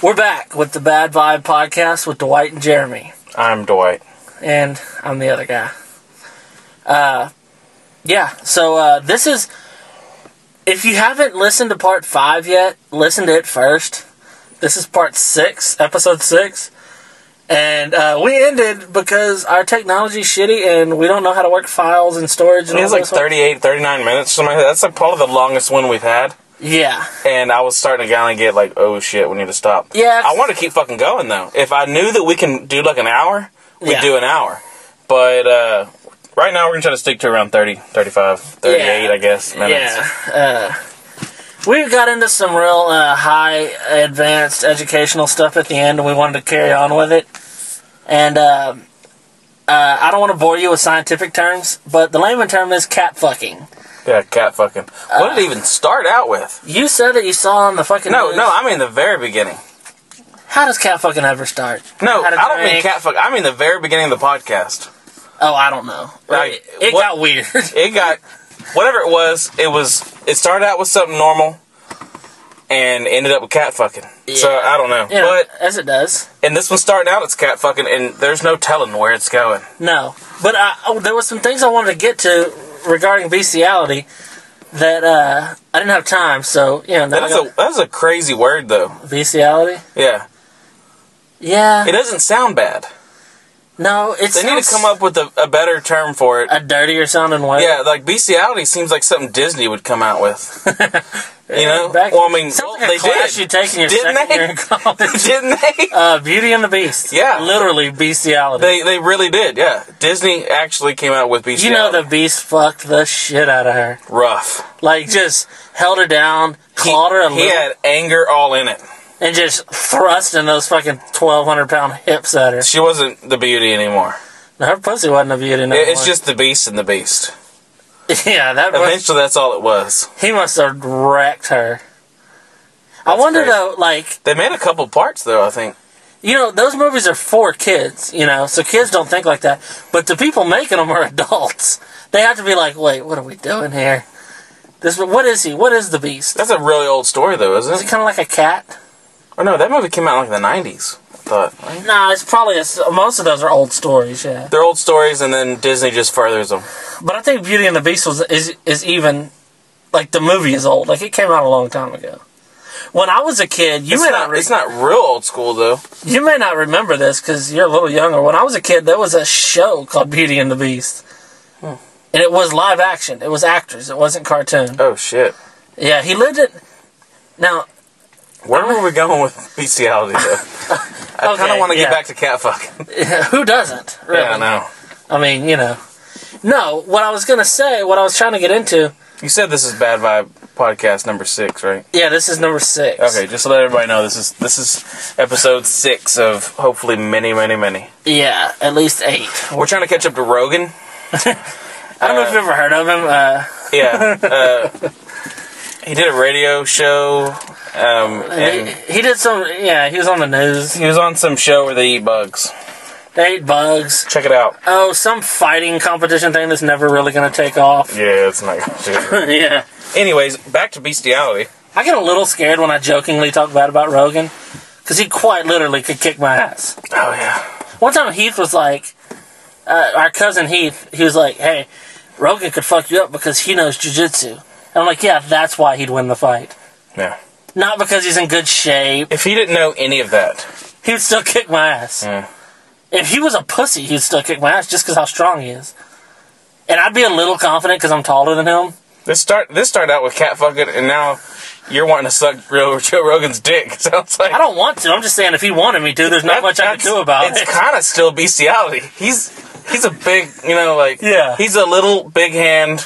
We're back with the Bad Vibe podcast with Dwight and Jeremy. I'm Dwight. And I'm the other guy. This is... If you haven't listened to part 5 yet, listen to it first. This is part 6, episode 6. And we ended because our technology's shitty and we don't know how to work files and storage. And it was like 38, 39 minutes. Something like that. That's like probably the longest one we've had. Yeah. And I was starting to kind of get like, oh shit, we need to stop. Yeah. I want to keep fucking going though. If I knew that we can do like an hour, we'd do an hour. But right now we're going to try to stick to around 30, 35, 38, I guess, minutes. Yeah. We got into some real high advanced educational stuff at the end and we wanted to carry on with it. And I don't want to bore you with scientific terms, but the layman term is cat fucking. Yeah, cat fucking. What did it even start out with? You said that you saw on the fucking news. No, I mean the very beginning. How does cat fucking ever start? No, I don't mean cat fuck. I mean the very beginning of the podcast. Oh, I don't know. It got weird. It got... Whatever it was, it started out with something normal and ended up with cat fucking. Yeah. So, I don't know. But as it does. And this one starting out, it's cat fucking, and there's no telling where it's going. No. But there was some things I wanted to get to regarding bestiality that I didn't have time, so, That's a crazy word, though. Bestiality? Yeah. Yeah. It doesn't sound bad. No, They need to come up with a better term for it. A dirtier sounding word? Yeah, like bestiality seems like something Disney would come out with. You know? Like they did. You take in your second year in college. Didn't they? Beauty and the Beast. Yeah. Literally bestiality. They really did, yeah. Disney actually came out with bestiality. You know the Beast fucked the shit out of her. Rough. Like, just held her down, clawed her a little. He had anger all in it. And just thrusting those fucking 1,200-pound hips at her. She wasn't the beauty anymore. No, her pussy wasn't a beauty anymore. It's just the Beast and the Beast. Yeah, eventually that's all it was. He must have wrecked her. I wonder, though, like... They made a couple parts, though, I think. You know, those movies are for kids, so kids don't think like that. But the people making them are adults. They have to be like, wait, what are we doing here? What is he? What is the Beast? That's a really old story, though, isn't it? Is he kind of like a cat? Oh, no, that movie came out in like the 90s, I thought. Right? Nah, it's probably... most of those are old stories, yeah. They're old stories, and then Disney just furthers them. But I think Beauty and the Beast is even... Like, the movie is old. Like, it came out a long time ago. When I was a kid, It's not real old school, though. You may not remember this, because you're a little younger. When I was a kid, there was a show called Beauty and the Beast. And it was live action. It was actors. It wasn't cartoon. Oh, shit. Yeah, he lived it... Now... Where were we going with bestiality, though? I kind of want to get back to cat fucking. Who doesn't? Really? Yeah, I know. I mean, No, what I was going to say, what I was trying to get into... You said this is Bad Vibe podcast number 6, right? Yeah, this is number 6. Okay, just to let everybody know, this is episode 6 of hopefully many, many, many. Yeah, at least 8. We're trying to catch up to Rogan. I don't know if you've ever heard of him. Yeah. He did a radio show... and he did some, he was on the news. He was on some show where they eat bugs. They eat bugs. Check it out. Oh, some fighting competition thing that's never really going to take off. Yeah, it's not going to. Yeah. Anyways, back to bestiality. I get a little scared when I jokingly talk bad about Rogan, because he quite literally could kick my ass. Oh, yeah. One time Heath was like, our cousin Heath, he was like, hey, Rogan could fuck you up because he knows jiu-jitsu. And I'm like, yeah, that's why he'd win the fight. Yeah. Not because he's in good shape. If he didn't know any of that, he would still kick my ass. Yeah. If he was a pussy, he'd still kick my ass just because how strong he is. And I'd be a little confident because I'm taller than him. This started out with cat fucking, and now you're wanting to suck Joe Rogan's dick. Sounds like... I don't want to. I'm just saying if he wanted me to, there's not much I can do about it. It's kind of still bestiality. He's a big, Yeah. He's a little big hand,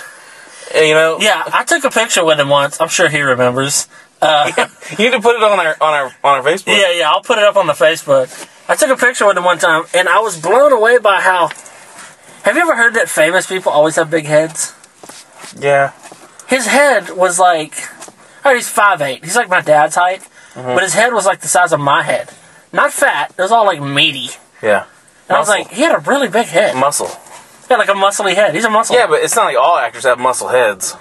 Yeah, I took a picture with him once. I'm sure he remembers. You need to put it on our Facebook. Yeah, I'll put it up on the Facebook. I took a picture with him one time, and I was blown away by how... Have you ever heard that famous people always have big heads? Yeah. His head was like... Oh, he's 5'8". He's like my dad's height. Mm-hmm. But his head was like the size of my head. Not fat. It was all like meaty. Yeah. And I was like, he had a really big head. Muscle. Yeah, like a muscly head. He's a muscle. Yeah, but it's not like all actors have muscle heads.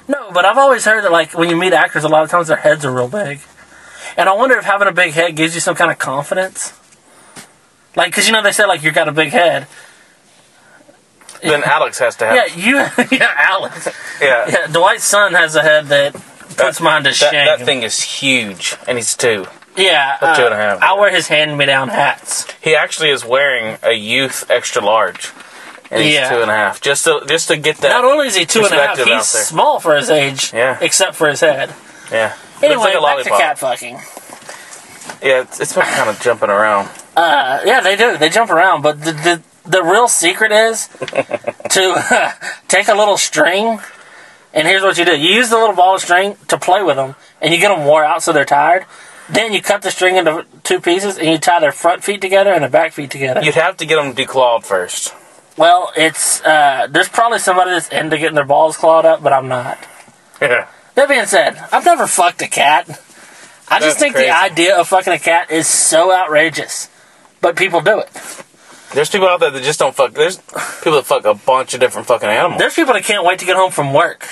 No, but I've always heard that, like, when you meet actors, a lot of times their heads are real big. And I wonder if having a big head gives you some kind of confidence. Like, because, they say, like, you got a big head. Then Alex has to have. Yeah, Alex. Yeah. Dwight's son has a head that puts mine to shame. That thing is huge, and he's 2. Yeah. Or 2.5. I wear his hand-me-down hats. He actually is wearing a youth extra large, and he's 2.5. Just to get that. Not only is he 2.5, he's small for his age. Yeah. Except for his head. Yeah. Anyway, back to cat fucking. Yeah, it's been kind of jumping around. Yeah, they do. They jump around, but the real secret is to take a little string, and here's what you do. You use the little ball of string to play with them, and you get them wore out so they're tired. Then you cut the string into 2 pieces, and you tie their front feet together and their back feet together. You'd have to get them declawed first. Well, it's there's probably somebody that's into getting their balls clawed up, but I'm not. Yeah. That being said, I've never fucked a cat. I just think the idea of fucking a cat is so outrageous. But people do it. There's people out there that just don't fuck. There's people that fuck a bunch of different fucking animals. There's people that can't wait to get home from work.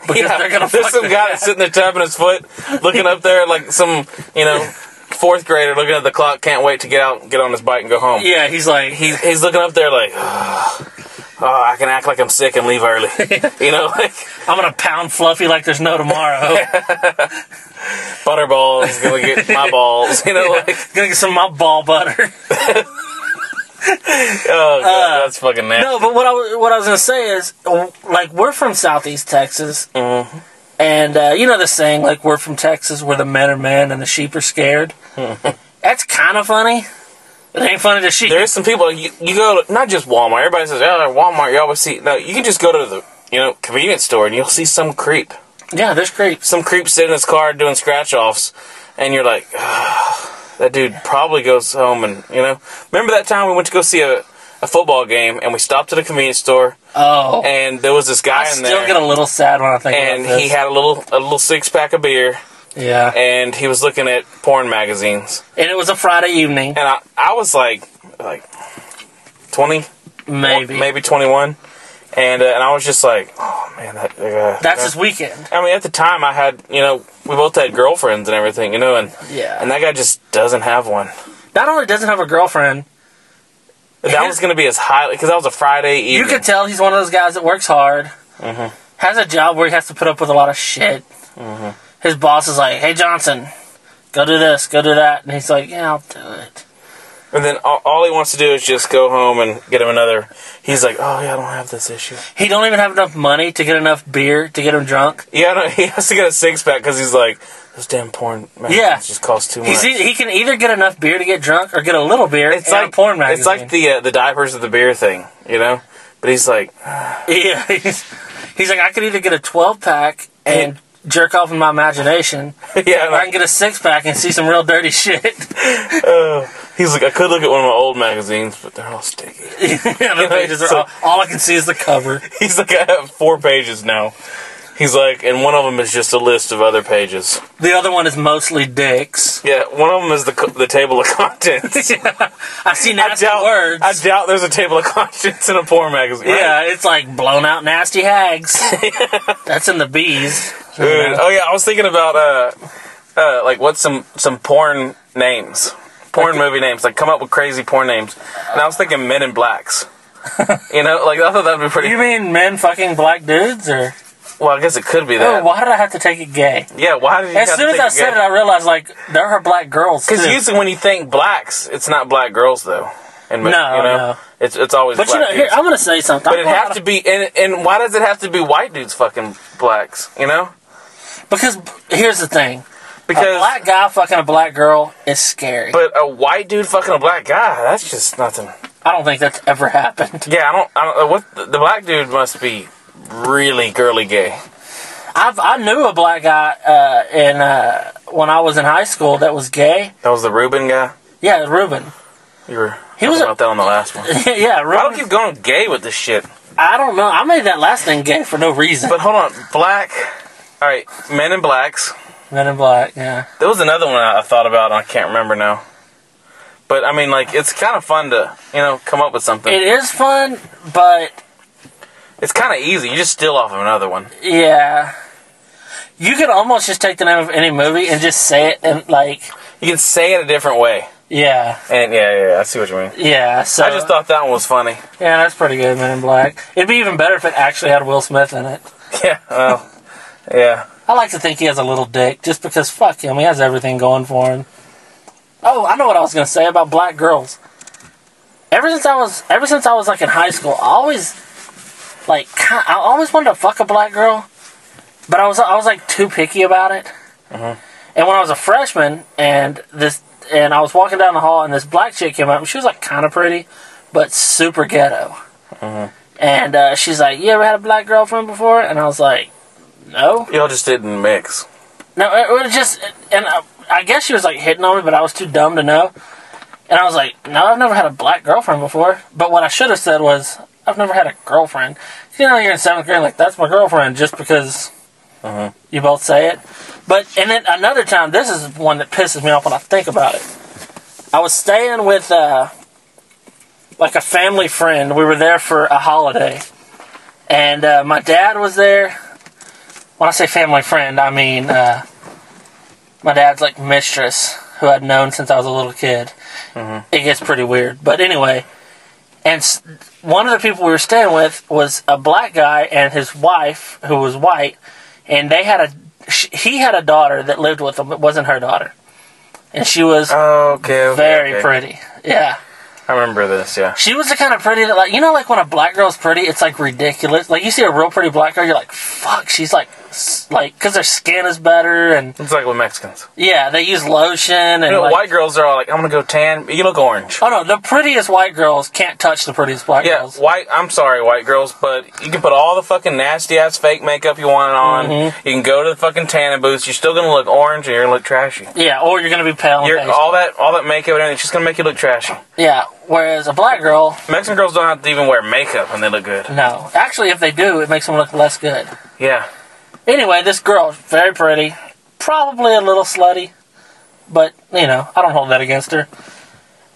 Because they're gonna There's some guy that's sitting there tapping his foot, looking up there like some, 4th grader looking at the clock, can't wait to get out, get on his bike and go home. Yeah, he's like... He's looking up there like, oh, I can act like I'm sick and leave early. Like... I'm gonna pound Fluffy like there's no tomorrow. Butterball's gonna get my balls, Gonna get some of my ball butter. Oh, God, that's fucking nasty. No, but what I was going to say is, like, we're from Southeast Texas, mm-hmm. and the saying, like, we're from Texas where the men are men and the sheep are scared? That's kind of funny. It ain't funny to sheep. There's some people, you go to, not just Walmart, everybody says, Walmart, you always see, no, you can just go to the, convenience store and you'll see some creep. Yeah, there's creeps. Some creep sitting in his car doing scratch-offs, and you're like, that dude probably goes home and, Remember that time we went to go see a football game, and we stopped at a convenience store? Oh. And there was this guy in there. I still get a little sad when I think about this. And he had a little 6-pack of beer. Yeah. And he was looking at porn magazines. And it was a Friday evening. And I was like 20? Maybe 21. And I was just like, oh, man. That's his weekend. I mean, at the time, I had, we both had girlfriends and everything, and and that guy just doesn't have one. Not only doesn't have a girlfriend, that was going to be his highlight, because that was a Friday evening. You could tell he's one of those guys that works hard, mm-hmm. has a job where he has to put up with a lot of shit. Mm-hmm. His boss is like, hey, Johnson, go do this, go do that. And he's like, yeah, I'll do it. And then all he wants to do is just go home and get him another. He's like, oh, yeah, I don't have this issue. He don't even have enough money to get enough beer to get him drunk. Yeah, no, he has to get a 6-pack because he's like, those damn porn magazines just cost too much. He can either get enough beer to get drunk or get a little beer and a porn magazine. It's like the diapers of the beer thing, But he's like... Yeah, he's like, I could either get a 12-pack and... jerk off in my imagination. Yeah, or I can get a 6-pack and see some real dirty shit. He's like, I could look at one of my old magazines, but they're all sticky. The pages are all I can see is the cover. He's like, I have 4 pages now. He's like, and one of them is just a list of other pages. The other one is mostly dicks. Yeah, one of them is the table of contents. Yeah. I see nasty words. I doubt there's a table of contents in a porn magazine. Right? Yeah, it's like blown out nasty hags. That's in the B's. Dude, oh yeah, I was thinking about what's some porn names, movie names, like come up with crazy porn names, and I was thinking Men in Blacks. I thought that'd be pretty. You mean men fucking black dudes, or? Well, I guess it could be that. Oh, why did I have to take it gay? Yeah, why did you? As soon as I said it, I realized there are black girls. Because usually when you think blacks, it's not black girls though. And no. It's always. But black here, I'm gonna say something. But it has to be, and why does it have to be white dudes fucking blacks? Because here's the thing. Because a black guy fucking a black girl is scary. But a white dude fucking a black guy, that's just nothing. I don't think that's ever happened. Yeah, I don't. What the black dude must be really girly gay. I knew a black guy when I was in high school that was gay. That was the Ruben guy? Yeah, Ruben. You were talking about that on the last one. Yeah, Ruben. I don't keep going gay with this shit. I don't know. I made that last name gay for no reason. But hold on. Black. All right. Men in Blacks. Men in Black, yeah. There was another one I thought about, and I can't remember now. But, I mean, it's kind of fun to, come up with something. It is fun, but... It's kind of easy. You just steal off of another one. Yeah. You could almost just take the name of any movie and just say it and like... You can say it a different way. Yeah. And yeah, I see what you mean. Yeah, so... I just thought that one was funny. Yeah, that's pretty good, Men in Black. It'd be even better if it actually had Will Smith in it. Yeah, well, yeah. I like to think he has a little dick, just because, fuck him, he has everything going for him. Oh, I know what I was going to say about black girls. Ever since I was like in high school, I always wanted to fuck a black girl, but I was like too picky about it. Mm-hmm. And when I was a freshman, and I was walking down the hall, and this black chick came up, and she was like kind of pretty, but super ghetto. Mm-hmm. And she's like, "You ever had a black girlfriend before?" And I was like, "No." Y'all just didn't mix. No, it was just, and I guess she was like hitting on me, but I was too dumb to know. And I was like, "No, I've never had a black girlfriend before." But what I should have said was, "I've never had a girlfriend." You know, you're in 7th grade, like, that's my girlfriend, just because you both say it. And then another time, this is one that pisses me off when I think about it. I was staying with, like, a family friend. We were there for a holiday. And my dad was there. When I say family friend, I mean my dad's, like, mistress, who I'd known since I was a little kid. Mm-hmm. It gets pretty weird. But anyway, and one of the people we were staying with was a black guy and his wife, who was white, and he had a daughter that lived with him. It wasn't her daughter. And she was very pretty. Yeah. I remember this, yeah. She was the kind of pretty that, like, you know, like when a black girl's pretty, it's like ridiculous. Like, you see a real pretty black girl, you're like, fuck, she's like, because their skin is better, and... It's like with Mexicans. Yeah, they use lotion, and you know, like, white girls are all like, I'm gonna go tan, you look orange. Oh no, the prettiest white girls can't touch the prettiest black girls. Yeah, I'm sorry, white girls, but you can put all the fucking nasty-ass fake makeup you want on, you can go to the fucking tanning booths, you're still gonna look orange, and you're gonna look trashy. Yeah, or you're gonna be pale and pasty. All that makeup and everything, it's just gonna make you look trashy. Yeah, whereas a black girl... Mexican girls don't have to even wear makeup and they look good. No. Actually, if they do, it makes them look less good. Yeah. Anyway, this girl, very pretty, probably a little slutty, but, you know, I don't hold that against her.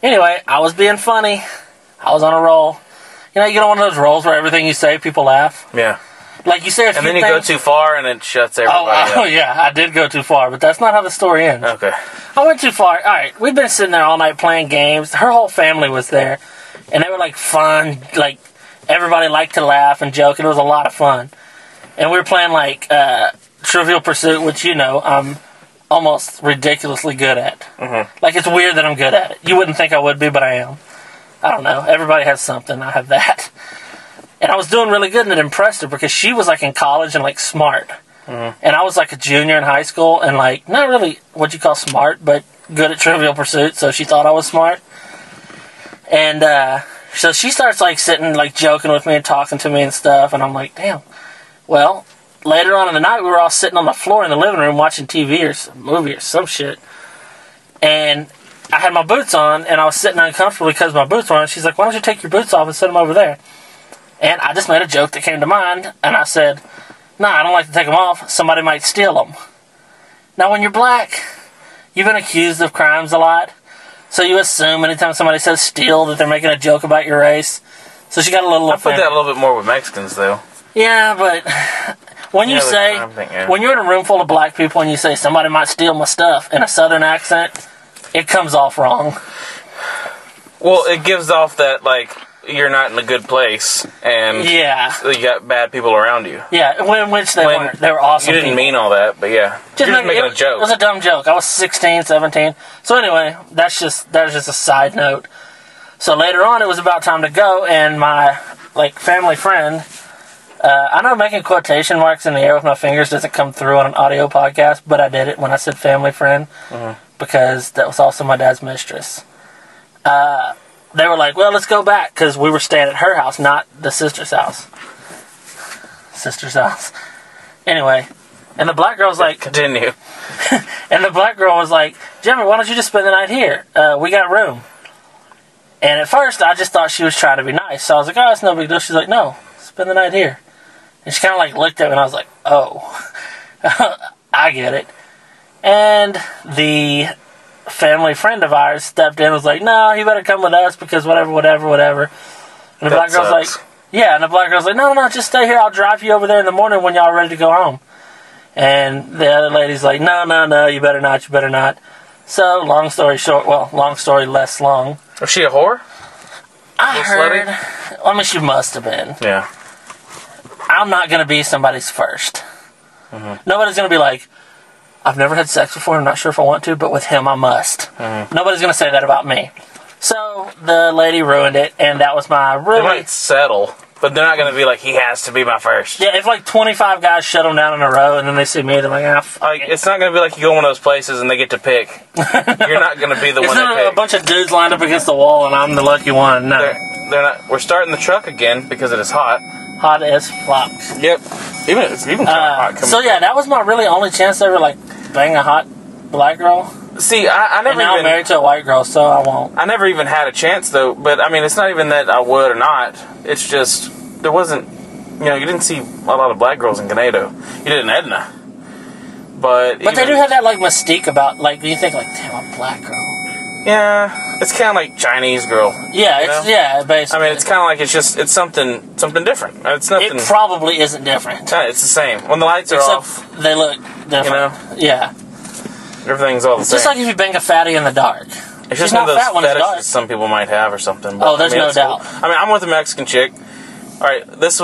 Anyway, I was being funny. I was on a roll. You know, you get on one of those rolls where everything you say, people laugh? Yeah. Like, you say a few things... And then you go too far and it shuts everybody up. Oh, yeah, I did go too far, but that's not how the story ends. Okay. I went too far. All right, we've been sitting there all night playing games. Her whole family was there, and they were, like, fun. Like, everybody liked to laugh and joke, and it was a lot of fun. And we were playing, like, Trivial Pursuit, which, you know, I'm almost ridiculously good at. Mm-hmm. Like, it's weird that I'm good at it. You wouldn't think I would be, but I am. I don't know. Everybody has something. I have that. And I was doing really good, and it impressed her because she was, like, in college and, like, smart. Mm-hmm. And I was, like, a junior in high school and, like, not really what you call smart, but good at Trivial Pursuit, so she thought I was smart. And so she starts, like, sitting, like, joking with me and talking to me and stuff, and I'm like, damn. Well, later on in the night, we were all sitting on the floor in the living room watching TV or some movie or some shit. And I had my boots on, and I was sitting uncomfortably because my boots were on. She's like, why don't you take your boots off and set them over there? And I just made a joke that came to mind, and I said, nah, I don't like to take them off. Somebody might steal them. Now, when you're black, you've been accused of crimes a lot, so you assume anytime somebody says steal that they're making a joke about your race. So she got a little offended. I put that a little bit more with Mexicans, though. Yeah, but when you say, when you're in a room full of black people and you say somebody might steal my stuff in a southern accent, it comes off wrong. Well, it gives off that, like, you're not in a good place, and you got bad people around you. Yeah, which they weren't. They were awesome. You didn't mean all that, but yeah. You're just making a joke. It was a dumb joke. I was 16, 17. So anyway, that was just a side note. So later on, it was about time to go, and my, like, family friend... I know making quotation marks in the air with my fingers doesn't come through on an audio podcast, but I did it when I said family friend, because that was also my dad's mistress. They were like, well, let's go back, because we were staying at her house, not the sister's house. Sister's house. Anyway, and the black girl was like... Continue. And the black girl was like, Jimmy, why don't you just spend the night here? We got room. And at first, I just thought she was trying to be nice, so I was like, oh, it's no big deal. She's like, no, spend the night here. And she kind of like looked at me and I was like, oh, I get it. And the family friend of ours stepped in and was like, no, you better come with us because whatever. And the black girl's like, yeah, and the black girl's like, no, just stay here. I'll drive you over there in the morning when y'all are ready to go home. And the other lady's like, no, you better not. So, long story short, long story less long. Was she a whore? I heard. I mean, she must have been. Yeah. I'm not going to be somebody's first. Mm-hmm. Nobody's going to be like, I've never had sex before, I'm not sure if I want to, but with him I must. Mm-hmm. Nobody's going to say that about me. So, the lady ruined it, and that was my really... They might settle, but they're not going to be like, he has to be my first. Yeah, if like 25 guys shut them down in a row, and then they see me, they're like, it's not going to be like you go to one of those places and they get to pick. You're not going to be the one that pick. A bunch of dudes lined up against the wall, and I'm the lucky one. No. They're not. We're starting the truck again because it is hot. Hot as flocks. Yep. It's even kind of hot. So yeah, that was my really only chance to ever like bang a hot black girl. See, I never and now I'm married to a white girl, so I won't. I never even had a chance though. But I mean, it's not even that I would or not. It's just there wasn't. You didn't see a lot of black girls in Ganado. You did in Edna. But they do have that like mystique about like you think like damn a black girl. Yeah, it's kind of like Chinese girl. Yeah, basically. I mean, it's kind of like it's something different. It's nothing. It probably isn't different. It's the same. When the lights are off, they look different. Yeah. Everything's all the same. Just like if you bang a fatty in the dark. It's just one of those fetishes some people might have or something. But, there's no doubt. Cool. I mean, I'm with a Mexican chick. All right, there's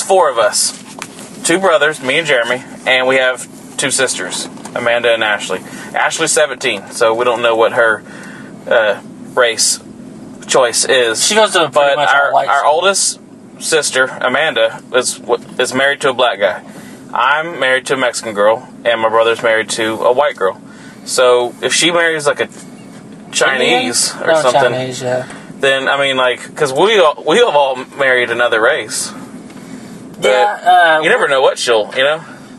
4 of us. 2 brothers, me and Jeremy, and we have 2 sisters, Amanda and Ashley. Ashley's 17, so we don't know what her race choice is. She goes to pretty much our oldest sister, Amanda, is married to a black guy. I'm married to a Mexican girl, and my brother's married to a white girl. So if she marries like a Chinese or something, Chinese, yeah. Then I mean, like, because we have all married another race. Yeah, you never know what she'll,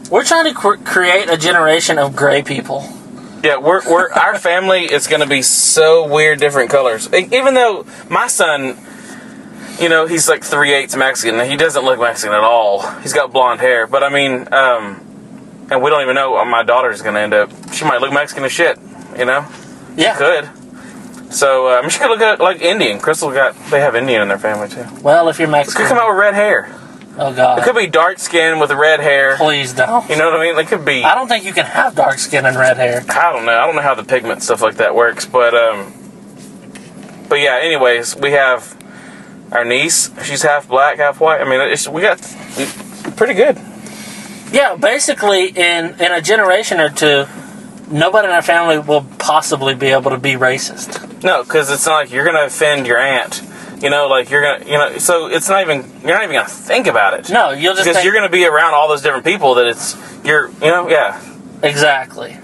We're trying to create a generation of gray people. Yeah, our family is going to be so weird, different colors. Even though my son, he's like 3/8 Mexican. He doesn't look Mexican at all. He's got blonde hair. But I mean, and we don't even know what my daughter's going to end up. She might look Mexican as shit, Yeah. She could. So, she could look like Indian. Crystal they have Indian in their family too. Well, if you're Mexican. Could come out with red hair. Oh, God. It could be dark skin with red hair. Please don't. You know what I mean? It could be. I don't think you can have dark skin and red hair. I don't know. I don't know how the pigment stuff like that works, but yeah. Anyways, we have our niece. She's half black, half white. I mean, we got pretty good. Yeah, basically, in a generation or two, nobody in our family will possibly be able to be racist. No, because it's not like you're going to offend your aunt. Like you're gonna, so it's not even, you're not even gonna think about it. No, you'll just because you're gonna be around all those different people that yeah. Exactly.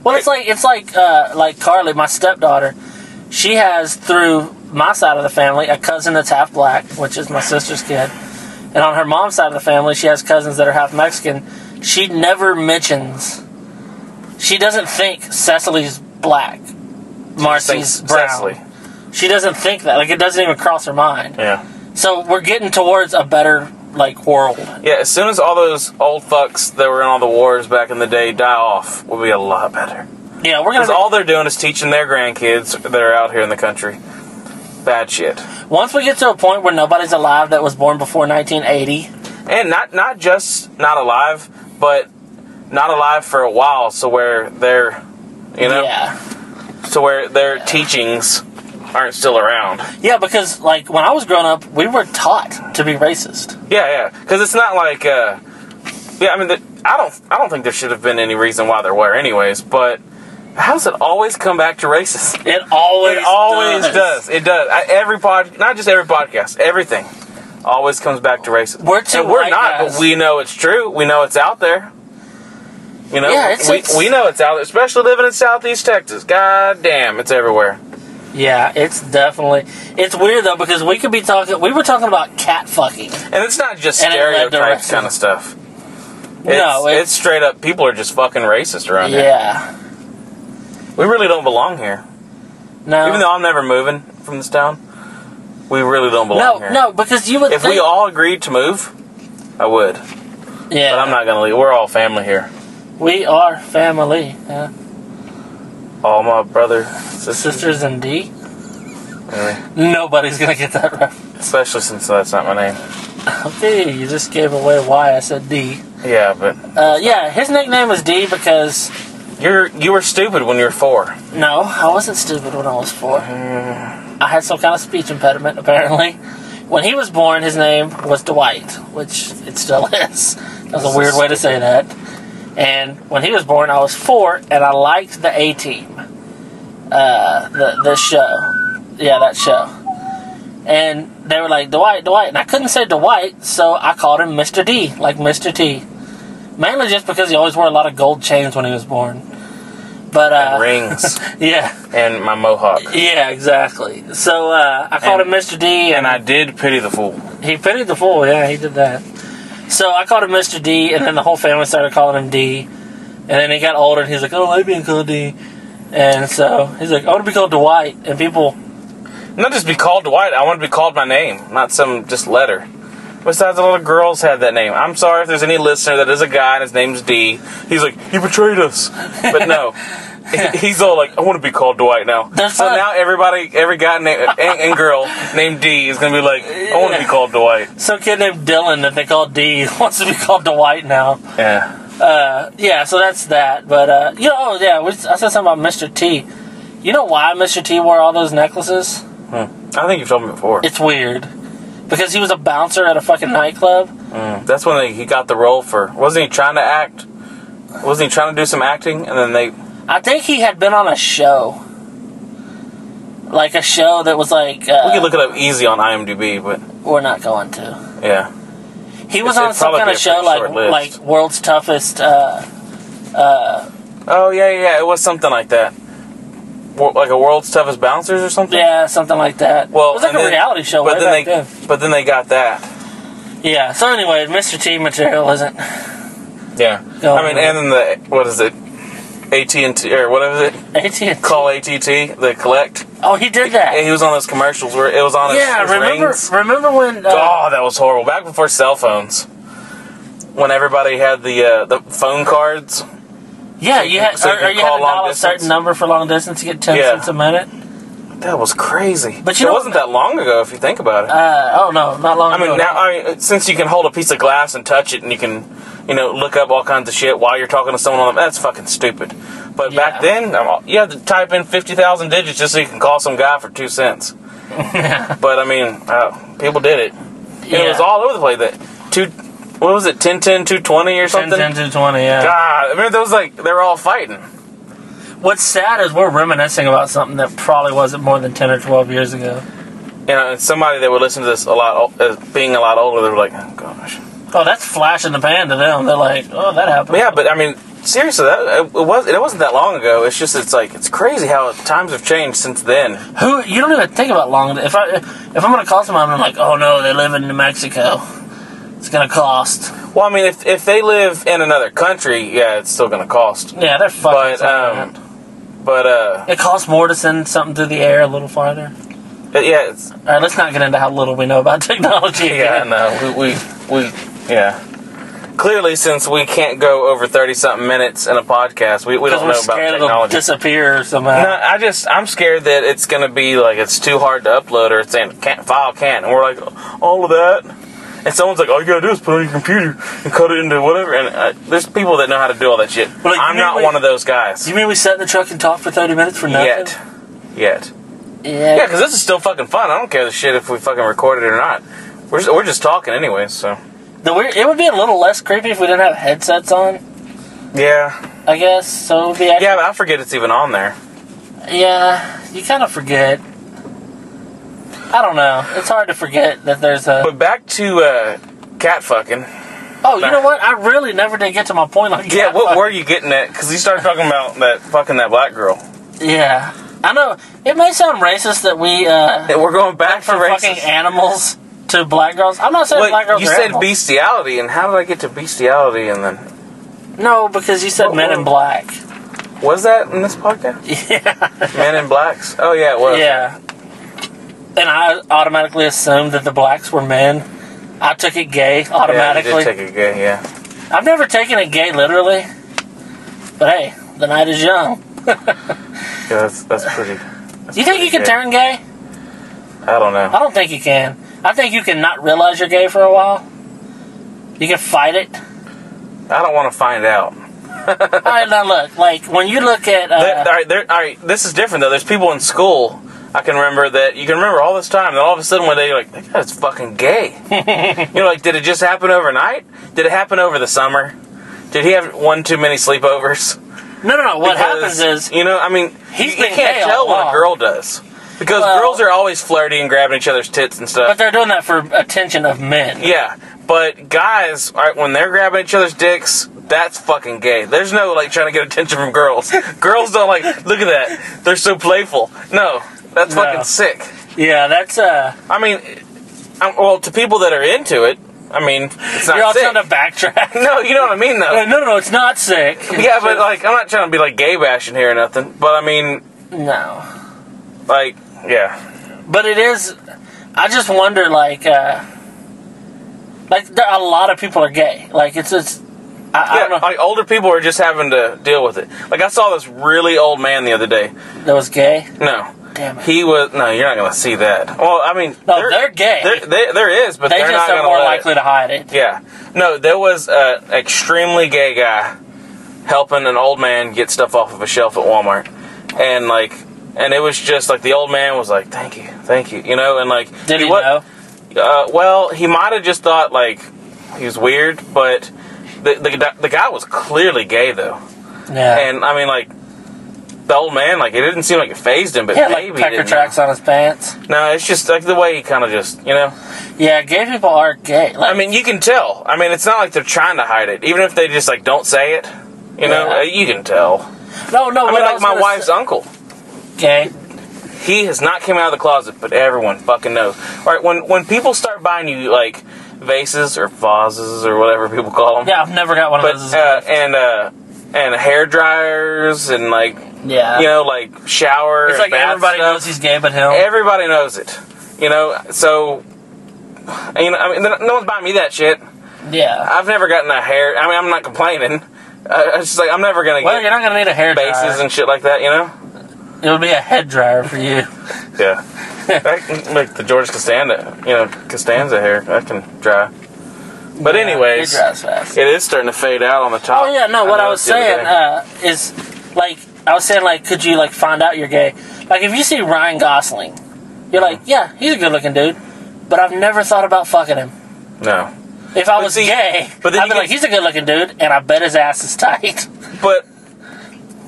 Well, it's like Carly, my stepdaughter. She has through my side of the family a cousin that's half black, which is my sister's kid, and on her mom's side of the family, she has cousins that are half Mexican. She never mentions. She doesn't think Cecily's black, Marcy's brown. Cecily. She doesn't think that. Like, it doesn't even cross her mind. Yeah. So we're getting towards a better, world. Yeah, as soon as all those old fucks that were in all the wars back in the day die off, we'll be a lot better. Yeah, we're going to... Because all they're doing is teaching their grandkids that are out here in the country bad shit. Once we get to a point where nobody's alive that was born before 1980... And not just not alive, but not alive for a while, so where they're, Yeah. So where their teachings aren't still around. Yeah, because, when I was growing up, we were taught to be racist. Yeah. Because it's not like, I mean, I don't think there should have been any reason why there were anyways, but how does it always come back to racism? It always does. It does. Not just every podcast, everything always comes back to racism. We're not, but we know it's true. We know it's out there. We know it's out there, especially living in Southeast Texas. God damn, it's everywhere. Yeah, it's definitely... It's weird, though, because we were talking about cat fucking. And it's not just stereotypes kind of stuff. It's straight up, people are just fucking racist around here. Yeah. We really don't belong here. No. Even though I'm never moving from this town, we really don't belong here. No, because you would If we all agreed to move, I would. Yeah. But I'm not going to leave. We're all family here. We are family, yeah. All my brothers, sisters and D? Really? Nobody's going to get that reference. Especially since that's not my name. Okay, you just gave away why I said D. Yeah, but yeah, his nickname was D because you were stupid when you were 4. no, I wasn't stupid when I was 4. I had some kind of speech impediment apparently. When he was born, his name was Dwight, which it still is. That was a weird way to say that. And when he was born, I was 4, and I liked the A-Team. The show. Yeah, that show. And they were like, Dwight. And I couldn't say Dwight, so I called him Mr. D, like Mr. T. Mainly just because he always wore a lot of gold chains when he was born. But, and rings. Yeah. And my mohawk. Yeah, exactly. So, I called him Mr. D. And I did pity the fool. He pitied the fool, yeah, he did that. So I called him Mr. D, and then the whole family started calling him D. And then he got older, and he's like, oh, I like being called D. And so he's like, I want to be called Dwight. And people... Not just be called Dwight, I want to be called my name, not some just letter. Besides, a lot of girls have that name. I'm sorry if there's any listener that is a guy and his name's D. He's like, you betrayed us. But no. He's all like, I want to be called Dwight now. Now every guy and girl named D is going to be like, I want to be called Dwight. Some kid named Dylan that they call D wants to be called Dwight now. Yeah. Yeah, so that's that. But, I said something about Mr. T. You know why Mr. T wore all those necklaces? I think you've told me before. It's weird. Because he was a bouncer at a fucking nightclub. That's when he got the role for... Wasn't he trying to act? Wasn't he trying to do some acting? And then they... I think he had been on a show. Like a show that was like... we can look it up easy on IMDb, but... We're not going to. Yeah. He was on some kind of show like World's Toughest... oh, yeah. It was something like that. Like a World's Toughest Bouncers or something? Yeah, something like that. Well, it was like a reality show but way back then. But then they got that. Yeah, so anyway, Mr. T material isn't... Yeah. And then the... What is it? AT&T, or what is it? AT&T. Call AT&T, the collect. Oh, he did that. He was on those commercials where it was on his rings. Remember when... oh, that was horrible. Back before cell phones. When everybody had the phone cards. Yeah, you had to dial a certain number for long distance to get 10 cents a minute. That was crazy. But it wasn't that long ago, if you think about it. No, not long ago. I mean, since you can hold a piece of glass and touch it, and you can, look up all kinds of shit while you're talking to someone on that's fucking stupid. But back then, you had to type in 50,000 digits just so you can call some guy for 2 cents. But I mean, people did it. And it was all over the place. What was it, 10-10, 220 or something? 10-10, 220, yeah. God, I mean, they were all fighting. What's sad is we're reminiscing about something that probably wasn't more than 10 or 12 years ago. And somebody that would listen to this being a lot older, they were like, oh, gosh. Oh, that's flash in the pan to them. They're like, oh, that happened. Yeah, but I mean, seriously, it wasn't that long ago. It's just, it's crazy how times have changed since then. You don't even think about long. If I'm going to call someone, I'm like, oh, no, they live in New Mexico. It's going to cost. Well, I mean, if they live in another country, yeah, it's still going to cost. Yeah, they're fucking. But it costs more to send something through the air a little farther. Yeah. All right, let's not get into how little we know about technology. Yeah, no, we clearly, since we can't go over 30-something minutes in a podcast, we don't know about technology. It'll disappear somehow. No, I'm scared that it's going to be like it's too hard to upload, or it's saying file can't, and we're like, all of that. And someone's like, all you gotta do is put it on your computer and cut it into whatever. And there's people that know how to do all that shit. Like, I'm not one of those guys. You mean we sat in the truck and talked for 30 minutes for nothing? Yet. Yeah, because this is still fucking fun. I don't care the shit if we fucking record it or not. We're just talking anyway, so. It would be a little less creepy if we didn't have headsets on. Yeah. I guess, so it would be actually... Yeah, but I forget it's even on there. Yeah, you kind of forget. I don't know. It's hard to forget that there's a... But back to cat fucking. Oh, you know what? I really never did get to my point on cat Yeah, what fucking. were you getting at? Because you started talking about that black girl. Yeah. I know. It may sound racist that we're going back from fucking animals to black girls. I'm not saying black girls are animals. You said bestiality, and how did I get to bestiality and then... No, because you said Men in Black. Was that in this podcast? Yeah. Men in Blacks? Oh, yeah, it was. Yeah. And I automatically assumed that the blacks were men. I took it gay automatically. Yeah, you did take it gay, yeah. I've never taken it gay literally. But hey, the night is young. Yeah, that's pretty... Do you think you can turn gay? I don't know. I don't think you can. I think you can not realize you're gay for a while. You can fight it. I don't want to find out. Alright, now look. Like, when you look at... Alright, this is different, though. There's people in school, I can remember, that you can remember all this time, and all of a sudden one day you're like, that guy's fucking gay. You know, like, did it just happen overnight? Did it happen over the summer? Did he have one too many sleepovers? No. What happens is... You know, I mean, He's you been can't gay tell all when a along. girl does. Because girls are always flirty and grabbing each other's tits and stuff. But they're doing that for attention of men. Yeah, but guys, alright, when they're grabbing each other's dicks, that's fucking gay. There's no, like, trying to get attention from girls. Girls don't, like, look at that. They're so playful. No, that's fucking sick. Yeah, that's, I mean, well, to people that are into it, I mean, it's not You're all sick. trying to backtrack. No, you know what I mean, though. No, it's not sick. Yeah, but, like, I'm not trying to be, like, gay bashing here or nothing. But, I mean... No. Like, yeah. But it is... I just wonder, like, a lot of people are gay. Like, I don't know. Like, older people are just having to deal with it. Like, I saw this really old man the other day. That was gay? No. Damn it. He was... No, you're not going to see that. Well, I mean... No, they're gay. There is, but they they're just not are going to more likely to hide it. Yeah. No, there was an extremely gay guy helping an old man get stuff off of a shelf at Walmart. And, like... And it was just, like, the old man was like, thank you, you know? And, like... Did he know? Well, he might have just thought, like, he was weird, but the guy was clearly gay, though. Yeah. And, I mean, like, the old man, like, it didn't seem like it fazed him, but he had, maybe like, pecker tracks on his pants. No, it's just, like, the way he kind of just, you know? Yeah, gay people are gay. Like, I mean, you can tell. I mean, it's not like they're trying to hide it. Even if they just, like, don't say it, you know? You can tell. No, I mean, like, my wife's uncle. Gay. He has not come out of the closet, but everyone fucking knows. All right, when people start buying you, like, vases or vases or whatever people call them. Yeah, I've never got one of those. And hair dryers and, like, yeah, you know, like, shower. It's like everybody knows he's gay but him. Everybody knows it. You know, so, you know, I mean, no one's buying me that shit. Yeah. I've never gotten a hair, I mean, I'm not complaining. It's just like, I'm never going to get you're not going to need a hair dryer. bases and shit like that, you know? It would be a head dryer for you. Yeah. Like the George Costanza hair. That can dry. But anyways, it dries fast. It is starting to fade out on the top. Oh, yeah, no, what I was saying is, like, could you, like, find out you're gay? Like, if you see Ryan Gosling, you're like, yeah, he's a good-looking dude, but I've never thought about fucking him. No. If I was gay, I'd be like, he's a good-looking dude, and I bet his ass is tight. But...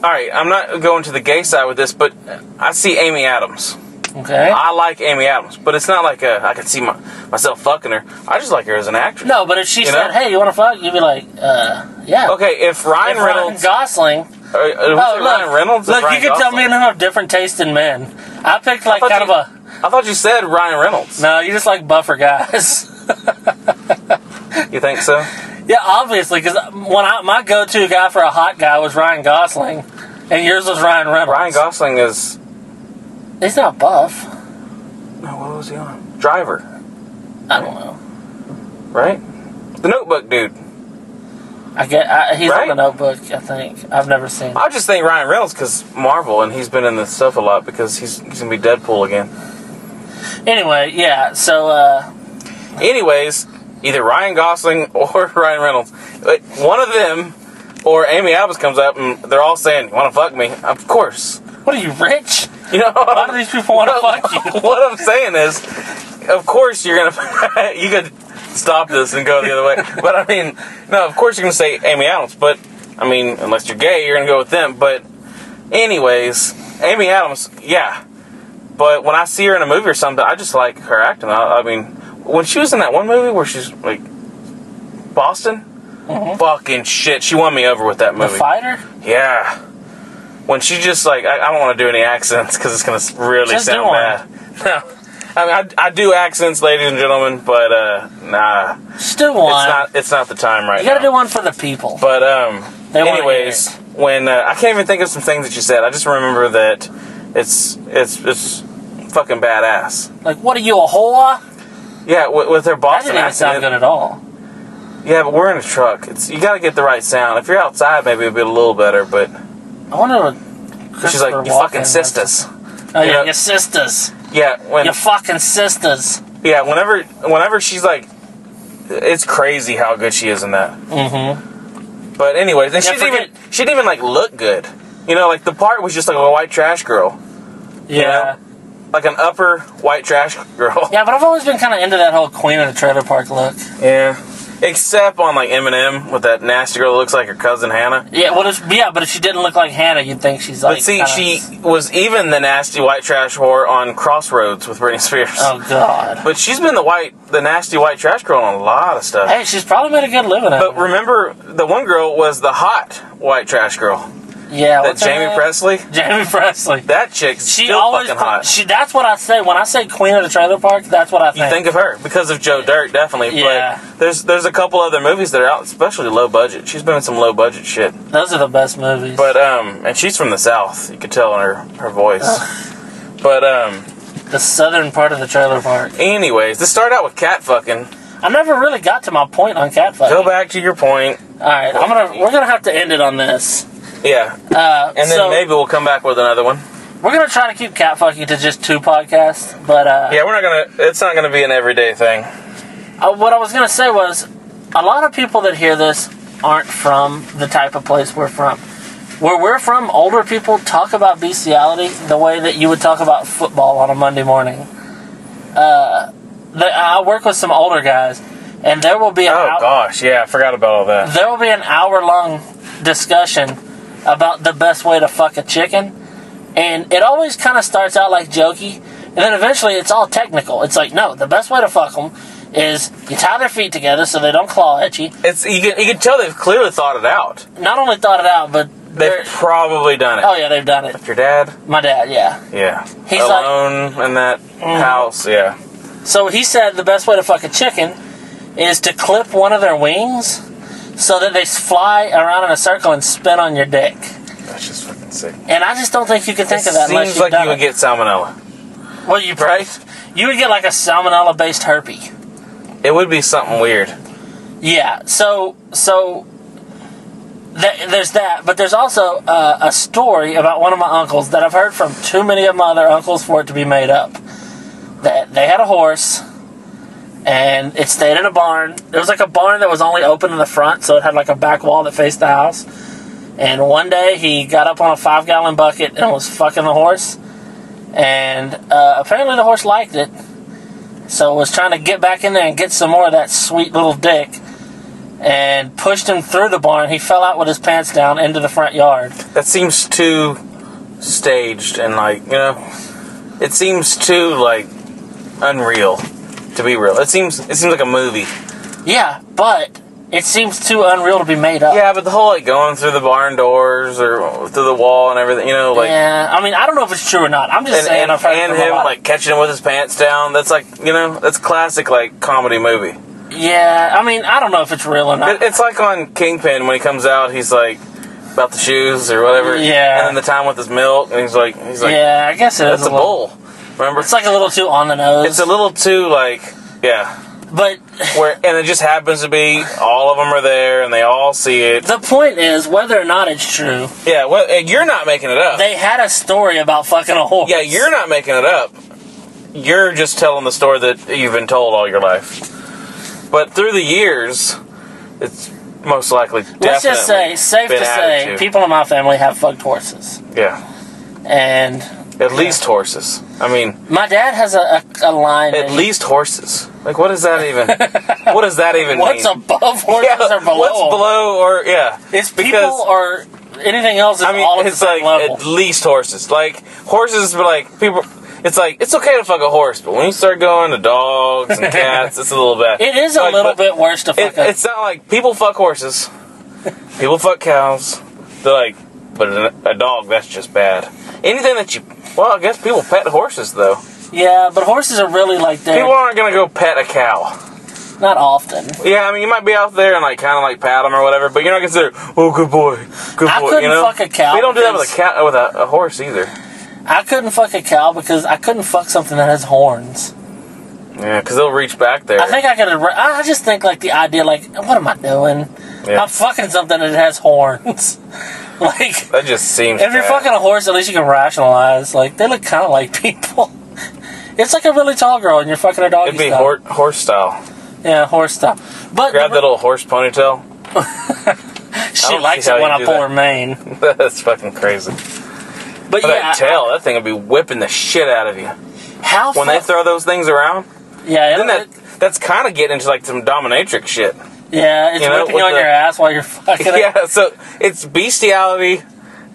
Alright, I'm not going to the gay side with this, but I see Amy Adams. Okay. I like Amy Adams, but it's not like I can see myself fucking her. I just like her as an actress. No, but if she said, hey, you want to fuck? You'd be like, yeah. Okay, if Ryan Reynolds... Ryan Gosling... Ryan Reynolds? Look, you can tell me I don't have different taste in men. I picked, like, kind of a... I thought you said Ryan Reynolds. No, you just like buffer guys. You think so? Yeah, obviously, because my go-to guy for a hot guy was Ryan Gosling, and yours was Ryan Reynolds. Ryan Gosling is... He's not buff. No, what was he on? Driver. I don't know. Right? The Notebook dude. He's on The Notebook, I think. I've never seen him. I just think Ryan Reynolds, because Marvel, and he's been in this stuff a lot, because he's going to be Deadpool again. Anyway, yeah, so, Anyways... Either Ryan Gosling or Ryan Reynolds. One of them or Amy Adams comes up and they're all saying, you want to fuck me? Of course. What are you, rich? You know, why do these people want to fuck you? What I'm saying is, of course you're going to... You could stop this and go the other way. But I mean, no, of course you're going to say Amy Adams. But, I mean, unless you're gay, you're going to go with them. But anyways, Amy Adams, yeah. But when I see her in a movie or something, I just like her acting. I mean... When she was in that one movie where she's, like, Boston? Mm-hmm. Fucking shit. She won me over with that movie. The Fighter? Yeah. When she just, like, I don't want to do any accents because it's going to really just sound bad. No. I mean, I do accents, ladies and gentlemen, but, nah. Just do one. It's not the time right now. You gotta do one for the people. But, anyways, when, I can't even think of some things that you said. I just remember that it's fucking badass. Like, what are you, a whore? Yeah, with their Boston accent. That didn't even sound good at all. Yeah, but we're in a truck. You got to get the right sound. If you're outside, maybe it'll be a little better, but... I wonder what... She's like, you fucking sisters. Oh, yeah, your sisters. Yeah, when... Your fucking sisters. Yeah, whenever she's like, it's crazy how good she is in that. Mm-hmm. But anyways, and she didn't even like look good. You know, like the part was just like a white trash girl. Yeah. You know? Like an upper white trash girl. Yeah, but I've always been kind of into that whole Queen of the Trailer Park look. Yeah. Except on like Eminem with that nasty girl that looks like her cousin Hannah. Yeah, but if she didn't look like Hannah, you'd think she's like. But see, she was even the nasty white trash whore on Crossroads with Britney Spears. Oh God! But she's been the nasty white trash girl on a lot of stuff. Hey, she's probably made a good living. But remember, the one girl was the hot white trash girl. Yeah, that Jamie Presley. Jamie Presley. That chick's still fucking hot. That's what I say when I say Queen of the Trailer Park. That's what I think. You think of her because of Joe Dirt, definitely. Yeah. But there's a couple other movies that are out, especially low budget. She's been in some low budget shit. Those are the best movies. But and she's from the South. You could tell in her voice. But the southern part of the trailer park. Anyways, this started out with cat fucking. I never really got to my point on cat fucking. Go back to your point. All right, we're gonna have to end it on this. Yeah. And then maybe we'll come back with another one. We're going to try to keep catfucking to just 2 podcasts, but... yeah, it's not going to be an everyday thing. What I was going to say was, a lot of people that hear this aren't from the type of place we're from. Where we're from, older people talk about bestiality the way that you would talk about football on a Monday morning. I work with some older guys, and there will be Oh, gosh, yeah, I forgot about all that. There will be an hour-long discussion about the best way to fuck a chicken, and it always kind of starts out like jokey, and then eventually it's all technical. It's like, no, the best way to fuck them is you tie their feet together so they don't claw at you. You can tell they've clearly thought it out. Not only thought it out, but they've probably done it. Oh yeah, they've done it. Like your dad? My dad, yeah. Yeah. He's alone in that house, yeah. So he said the best way to fuck a chicken is to clip one of their wings so that they fly around in a circle and spin on your dick. That's just fucking sick. And I just don't think you can think of that unless you've seems like done you would get salmonella. Well, you would get like a salmonella-based herpes. It would be something weird. Yeah, so there's that, but there's also a story about one of my uncles that I've heard from too many of my other uncles for it to be made up. That they had a horse, and it stayed in a barn. It was like a barn that was only open in the front, so it had like a back wall that faced the house. And one day he got up on a 5-gallon bucket and was fucking the horse. And apparently the horse liked it. So was trying to get back in there and get some more of that sweet little dick. And pushed him through the barn. He fell out with his pants down into the front yard. That seems too staged and like, you know, it seems too like unreal to be real. It seems like a movie. Yeah, but it seems too unreal to be made up. Yeah, but the whole like going through the barn doors or through the wall and everything, you know, like. Yeah, I mean, I don't know if it's true or not. I'm just saying. I've heard and him like catching him with his pants down. That's like, you know, that's classic like comedy movie. Yeah, I mean, I don't know if it's real or not. It's like on Kingpin when he comes out, he's like about the shoes or whatever. Yeah. And then the time with his milk, and he's like. Yeah, I guess it is. That's a bull. Remember? It's like a little too on the nose. It's a little too like, yeah. But and it just happens to be all of them are there and they all see it. The point is whether or not it's true. Yeah, well, you're not making it up. They had a story about fucking a horse. Yeah, you're not making it up. You're just telling the story that you've been told all your life. But through the years, it's most likely. Let's just say, safe to say, people in my family have fucked horses. Yeah. And at least horses. I mean, my dad has a line. At least horses. Like, what does that even? What does that even mean? What's above horses or below? What's below or It's people or anything else. I mean, all at it's the same like level. At least horses. Like horses, but like people. It's like it's okay to fuck a horse, but when you start going to dogs and cats, it's a little bad. It is a little bit worse to fuck. It's not like people fuck horses. People fuck cows. They're like, but a dog, that's just bad. Anything that you. Well, I guess people pet horses, though. Yeah, but horses are really like that. People aren't going to go pet a cow. Not often. Yeah, I mean, you might be out there and, like, kind of, like, pat them or whatever, but you're not going to say, oh, good boy, good boy, I couldn't fuck a cow. We don't do that with a horse, either. I couldn't fuck a cow because I couldn't fuck something that has horns. Yeah, because they'll reach back there. I think I could. I just think, like, the idea, like, what am I doing? Yeah. I'm fucking something that has horns. Like, that just seems if you're fucking a horse, at least you can rationalize. Like, they look kind of like people. It's like a really tall girl, and you're fucking a doggy It'd be style. horse style. Yeah, horse style. But Grab that little horse ponytail. she likes it when I pull her mane. That's fucking crazy. But yeah, that tail, that thing would be whipping the shit out of you. When they throw those things around. Yeah, then that's kind of getting into like some dominatrix shit. Yeah, it's whipping you on your ass while you're fucking it. Yeah, so it's bestiality,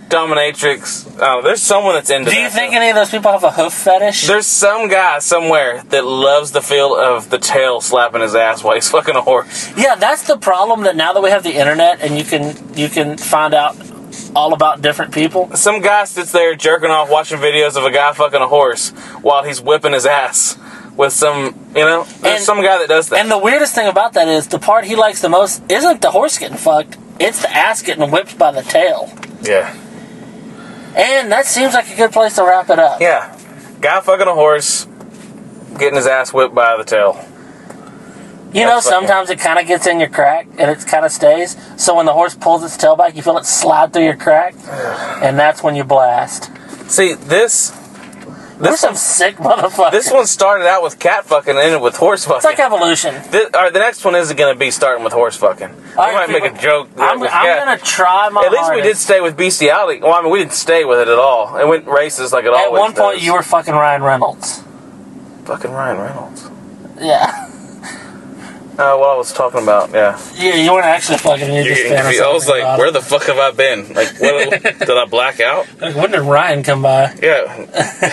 dominatrix. There's someone that's into that. Do you think any of those people have a hoof fetish? There's some guy somewhere that loves the feel of the tail slapping his ass while he's fucking a horse. Yeah, that's the problem, that now that we have the internet and you can find out all about different people. Some guy sits there jerking off watching videos of a guy fucking a horse while he's whipping his ass with some, there's some guy that does that. And the weirdest thing about that is the part he likes the most isn't the horse getting fucked, it's the ass getting whipped by the tail. Yeah. And that seems like a good place to wrap it up. Yeah. Guy fucking a horse, getting his ass whipped by the tail. Sometimes it kind of gets in your crack, and it kind of stays. So when the horse pulls its tail back, you feel it slide through your crack, and that's when you blast. See, this We're some sick motherfuckers. This one started out with cat fucking and ended with horse fucking. It's like evolution. Alright, the next one isn't going to be starting with horse fucking. We might make a joke. I'm going to try my At least we did stay with bestiality. Well, I mean, we didn't stay with it at all. It went races like it always does. At one point, you were fucking Ryan Reynolds. Fucking Ryan Reynolds? Yeah. What I was talking about, yeah. Yeah, you weren't actually fucking. You just I was like, where the fuck have I been? Like, did I black out? Like, when did Ryan come by? Yeah.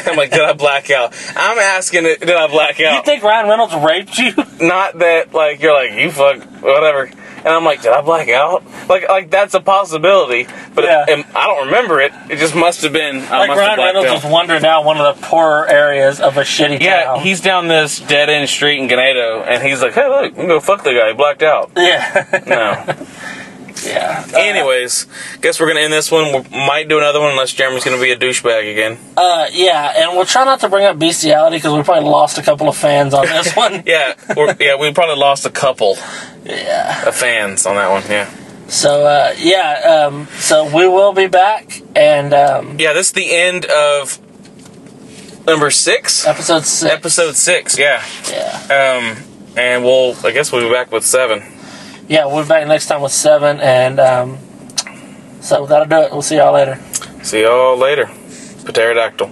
I'm like, did I black out? I'm asking it, did I black out? You think Ryan Reynolds raped you? Not that, like, you're like, you fuck, whatever. And I'm like, did I black out? Like that's a possibility. But yeah. I don't remember it. It just must have been. Like Ryan Reynolds was wandering down one of the poorer areas of a shitty town. Yeah, he's down this dead end street in Ganado, and he's like, hey, look, I'm gonna fuck the guy. He blacked out. Yeah. No. Yeah. Anyways, guess we're gonna end this one. We might do another one unless Jeremy's gonna be a douchebag again. Yeah, and we'll try not to bring up bestiality because we probably lost a couple of fans on this one. Yeah, we probably lost a couple. Yeah. Of fans on that one. Yeah. So so we will be back, and yeah, this is the end of number 6. Episode 6. Episode 6. Yeah. Yeah. And I guess we'll be back with 7. Yeah, we'll be back next time with 7, and so that'll do it. We'll see y'all later. See y'all later. Pterodactyl.